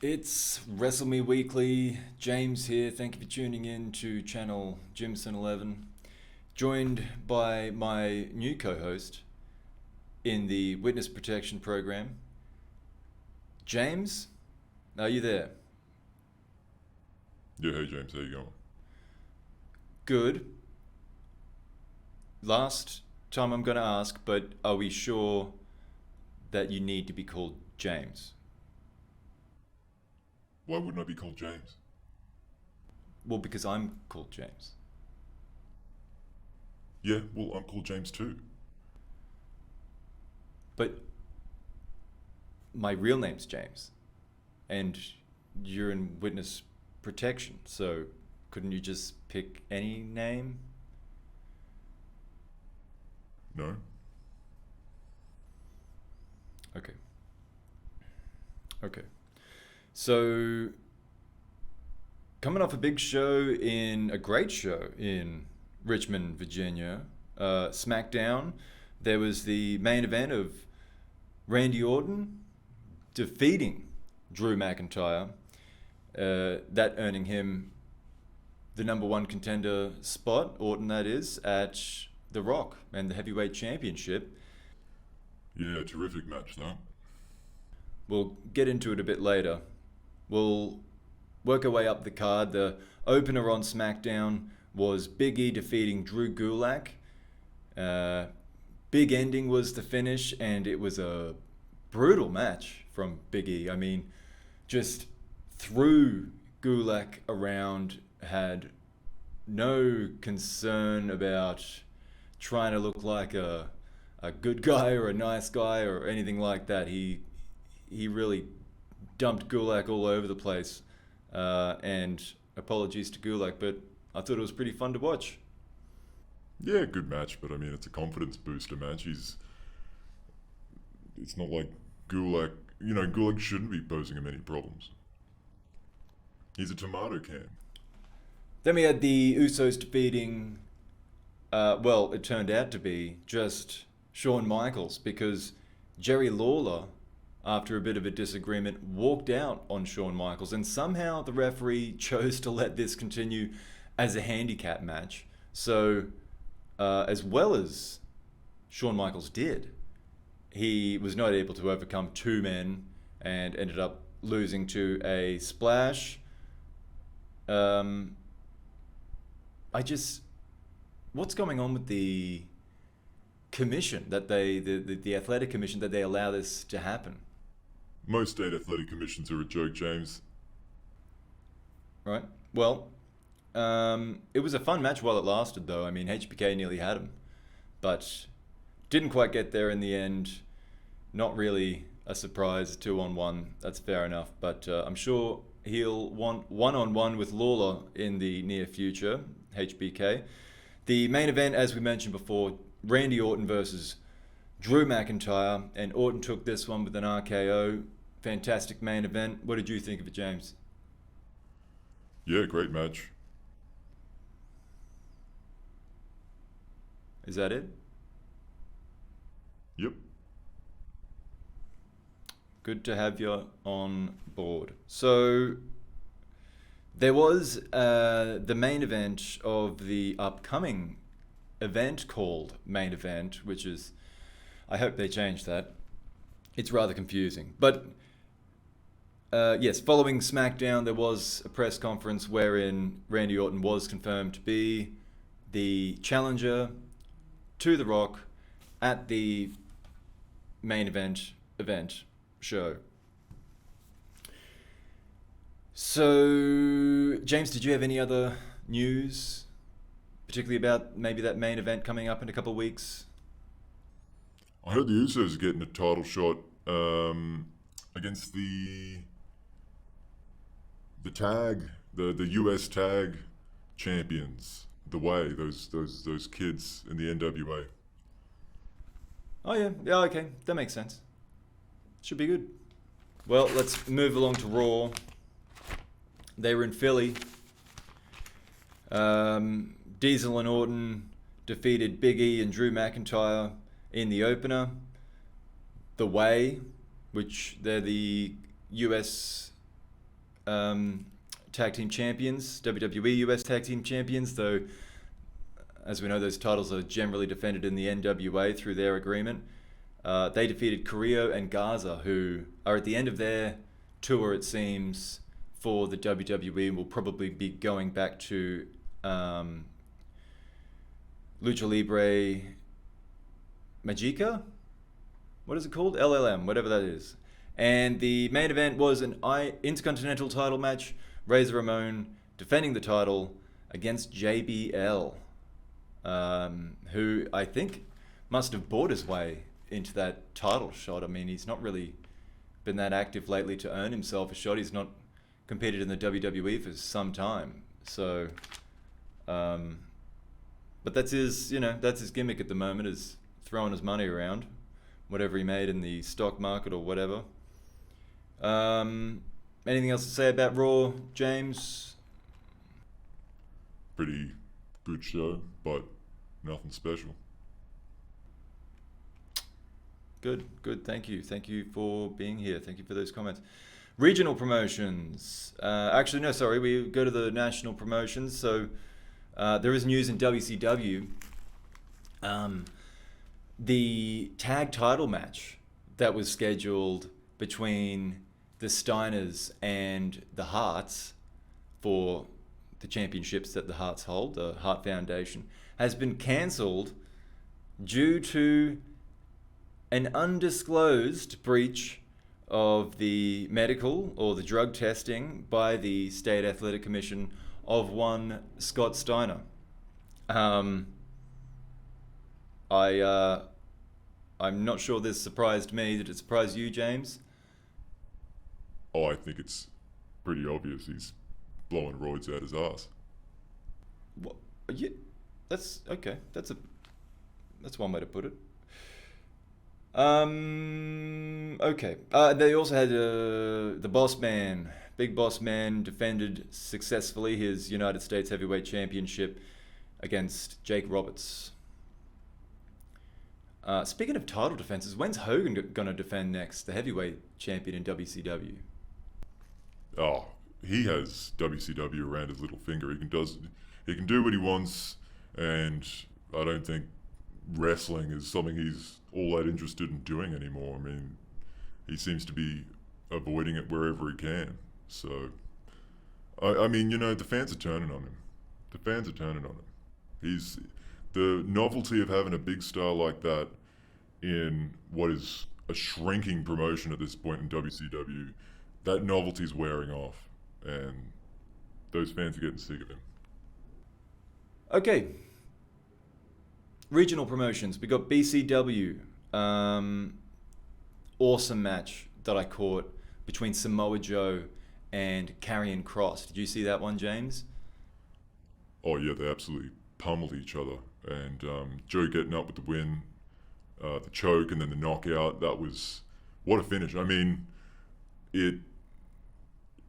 It's Wrestle Me Weekly. James here. Thank you for tuning in to channel Jimson11. Joined by my new co-host in the Witness Protection Program. James, are you there? Yeah, hey James, how you going? Good. Last time I'm going to ask, but are we sure that you need to be called James? Why wouldn't I be called James? Well, because I'm called James. Yeah, well, I'm called James too. But my real name's James, and you're in witness protection, so couldn't you just pick any name? No? Okay. So, coming off a big show a great show in Richmond, Virginia, SmackDown, there was the main event of Randy Orton defeating Drew McIntyre, that earning him the number one contender spot, Orton that is, at The Rock and the Heavyweight Championship. Yeah, terrific match, though. We'll get into it a bit later. We'll work our way up the card. The opener on SmackDown was Big E defeating Drew Gulak. Big ending was the finish, and it was a brutal match from Big E. I mean, just threw Gulak around, had no concern about trying to look like a good guy or a nice guy or anything like that. He really dumped Gulak all over the place. And apologies to Gulak, but I thought it was pretty fun to watch. Yeah, good match, but I mean, it's a confidence booster match. It's not like Gulak, Gulak shouldn't be posing him any problems. He's a tomato can. Then we had the Usos defeating, it turned out to be just Shawn Michaels, because Jerry Lawler, after a bit of a disagreement, walked out on Shawn Michaels, and somehow the referee chose to let this continue as a handicap match. So, as well as Shawn Michaels did, he was not able to overcome two men and ended up losing to a splash. What's going on with the commission that the athletic commission, that they allow this to happen? Most state athletic commissions are a joke, James. Right. Well, it was a fun match while it lasted, though. I mean, HBK nearly had him, but didn't quite get there in the end. Not really a surprise, 2-on-1. That's fair enough, but I'm sure he'll want 1-on-1 with Lawler in the near future, HBK. The main event, as we mentioned before, Randy Orton versus Drew McIntyre, and Orton took this one with an RKO. Fantastic main event. What did you think of it, James? Yeah, great match. Is that it? Yep. Good to have you on board. So, there was the main event of the upcoming event called Main Event, which is, I hope they change that. It's rather confusing. But, yes, following SmackDown, there was a press conference wherein Randy Orton was confirmed to be the challenger to The Rock at the main event show. So, James, did you have any other news, particularly about maybe that main event coming up in a couple of weeks? I heard the Usos are getting a title shot against the US tag champions, the Way, those kids in the NWA. Oh yeah, okay, that makes sense. Should be good. Well, let's move along to Raw. They were in Philly. Diesel and Orton defeated Big E and Drew McIntyre in the opener. The Way, which they're the US Tag Team Champions, WWE US Tag Team Champions, though, as we know, those titles are generally defended in the NWA through their agreement. They defeated Carrillo and Garza, who are at the end of their tour, it seems, for the WWE, and will probably be going back to Lucha Libre Magica? What is it called? LLM, whatever that is. And the main event was an Intercontinental title match. Razor Ramon defending the title against JBL, who I think must have bought his way into that title shot. I mean, he's not really been that active lately to earn himself a shot. He's not competed in the WWE for some time. So, but that's his gimmick at the moment, is throwing his money around, whatever he made in the stock market or whatever. Anything else to say about Raw, James? Pretty good show, but nothing special. Good. Thank you for being here. Thank you for those comments. Regional promotions. We go to the national promotions. So there is news in WCW. The tag title match that was scheduled between the Steiners and the Harts for the championships that the Harts hold, the Hart Foundation, has been cancelled due to an undisclosed breach of the medical or the drug testing by the State Athletic Commission of one Scott Steiner. I'm not sure this surprised me. Did it surprise you, James? Oh, I think it's pretty obvious he's blowing roids out his ass. What? Yeah, that's okay. That's one way to put it. Okay. They also had the Boss Man, Big Boss Man, defended successfully his United States Heavyweight Championship against Jake Roberts. Speaking of title defenses, when's Hogan going to defend next, the heavyweight champion in WCW? Oh, he has WCW around his little finger. He can do what he wants, and I don't think wrestling is something he's all that interested in doing anymore. I mean, he seems to be avoiding it wherever he can. So, I mean, the fans are turning on him. He's the novelty of having a big star like that in what is a shrinking promotion at this point in WCW. That novelty's wearing off, and those fans are getting sick of him. Okay. Regional promotions. We got BCW. Awesome match that I caught between Samoa Joe and Karrion Kross. Did you see that one, James? Oh yeah, they absolutely pummeled each other, and Joe getting up with the win, the choke, and then the knockout. That was what a finish. I mean,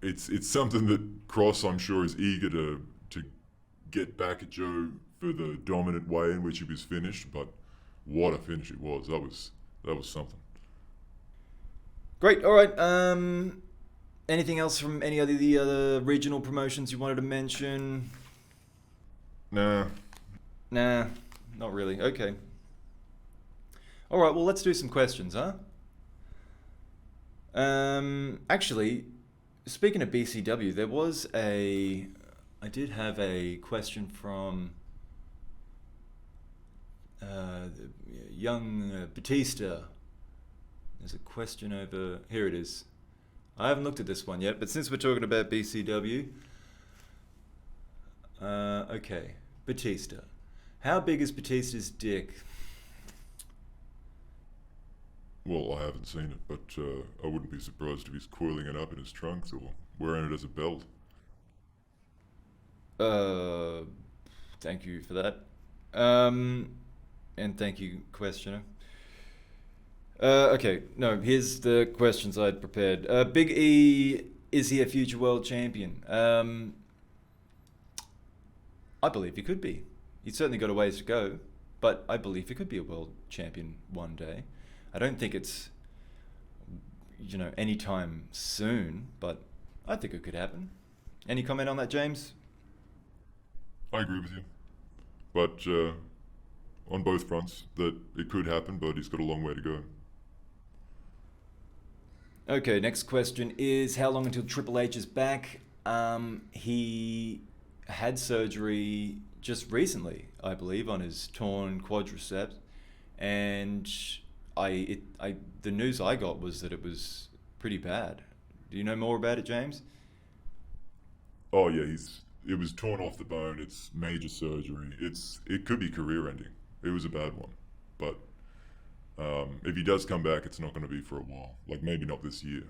it's something that Kross, I'm sure, is eager to get back at Joe for the dominant way in which he was finished. But what a finish it was. That was something. Great. All right. Anything else from any of the other regional promotions you wanted to mention? Nah, not really. Okay. All right. Well, let's do some questions, huh? Actually, speaking of BCW, I did have a question from young Batista. There's a question over here. It is. I haven't looked at this one yet, but since we're talking about BCW, okay, Batista. How big is Batista's dick? well, I haven't seen it, but I wouldn't be surprised if he's coiling it up in his trunks or wearing it as a belt. Thank you for that. And thank you, questioner. Okay, no, here's the questions I'd prepared. Big E, is he a future world champion? I believe he could be. He's certainly got a ways to go, but I believe he could be a world champion one day. I don't think it's, anytime soon, but I think it could happen. Any comment on that, James? I agree with you. But on both fronts, that it could happen, but he's got a long way to go. Okay, next question is how long until Triple H is back? He had surgery just recently, I believe, on his torn quadriceps, and the news I got was that it was pretty bad. Do you know more about it, James? Oh yeah, it was torn off the bone. It's major surgery. It could be career ending. It was a bad one, but if he does come back, it's not going to be for a while. Like maybe not this year.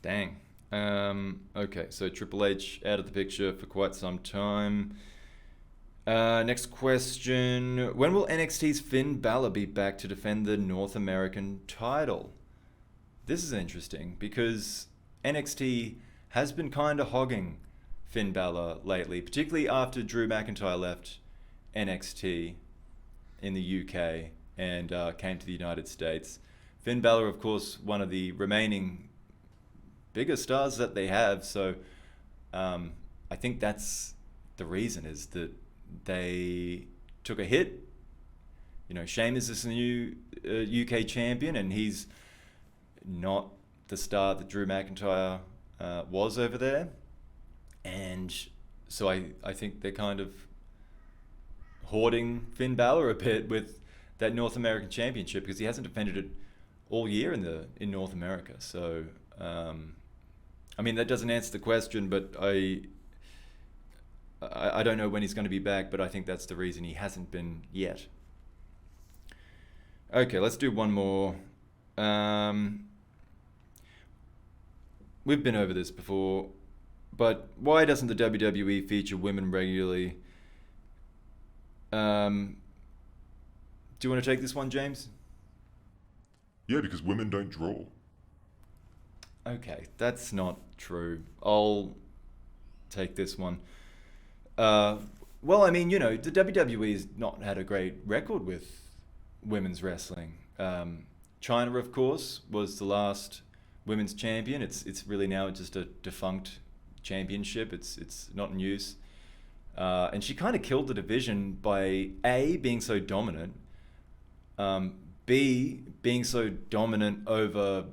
Dang. Okay, so Triple H out of the picture for quite some time. Next question. When will NXT's Finn Balor be back to defend the North American title? This is interesting because NXT has been kind of hogging Finn Balor lately, particularly after Drew McIntyre left NXT in the UK and came to the United States. Finn Balor, of course, one of the remaining bigger stars that they have, so I think that's the reason, is that they took a hit. You know, Sheamus is the new UK champion, and he's not the star that Drew McIntyre was over there. And so I think they're kind of hoarding Finn Balor a bit with that North American Championship, because he hasn't defended it all year in North America. So, I mean, that doesn't answer the question, but I don't know when he's going to be back, but I think that's the reason he hasn't been yet. Okay, let's do one more. We've been over this before, but why doesn't the WWE feature women regularly? Do you want to take this one, James? Yeah, because women don't draw. Okay, that's not true. I'll take this one. Well, I mean, you know, the WWE's not had a great record with women's wrestling. China, of course, was the last women's champion. It's really now just a defunct championship. It's not in use. And she kind of killed the division by A, being so dominant, B, being so dominant over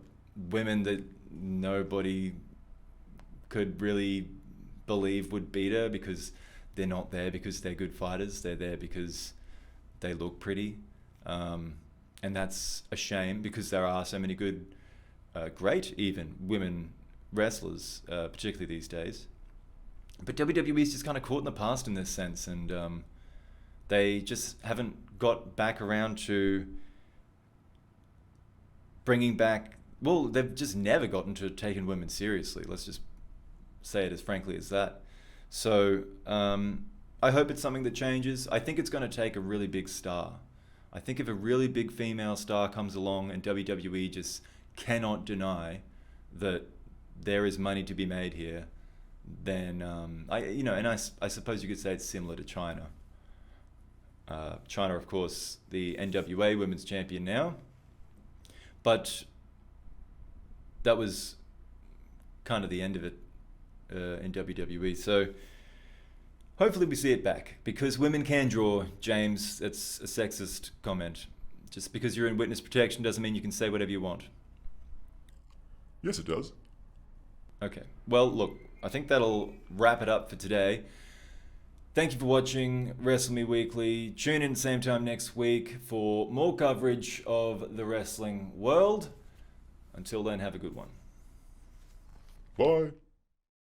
women that nobody could really believe would beat her, because they're not there because they're good fighters. They're there because they look pretty. And that's a shame, because there are so many good, great even, women wrestlers, particularly these days. But WWE's just kind of caught in the past in this sense, and they just haven't got back around to bringing back... Well, they've just never gotten to taking women seriously. Let's just say it as frankly as that. So I hope it's something that changes. I think it's going to take a really big star. I think if a really big female star comes along and WWE just cannot deny that there is money to be made here, then I suppose you could say it's similar to China. China, of course, the NWA Women's Champion now, but that was kind of the end of it in WWE. So hopefully we see it back, because women can draw, James. It's a sexist comment. Just because you're in witness protection doesn't mean you can say whatever you want. Yes, it does. Okay. Well, look, I think that'll wrap it up for today. Thank you for watching Wrestle Me Weekly. Tune in same time next week for more coverage of the wrestling world. Until then, have a good one. Bye.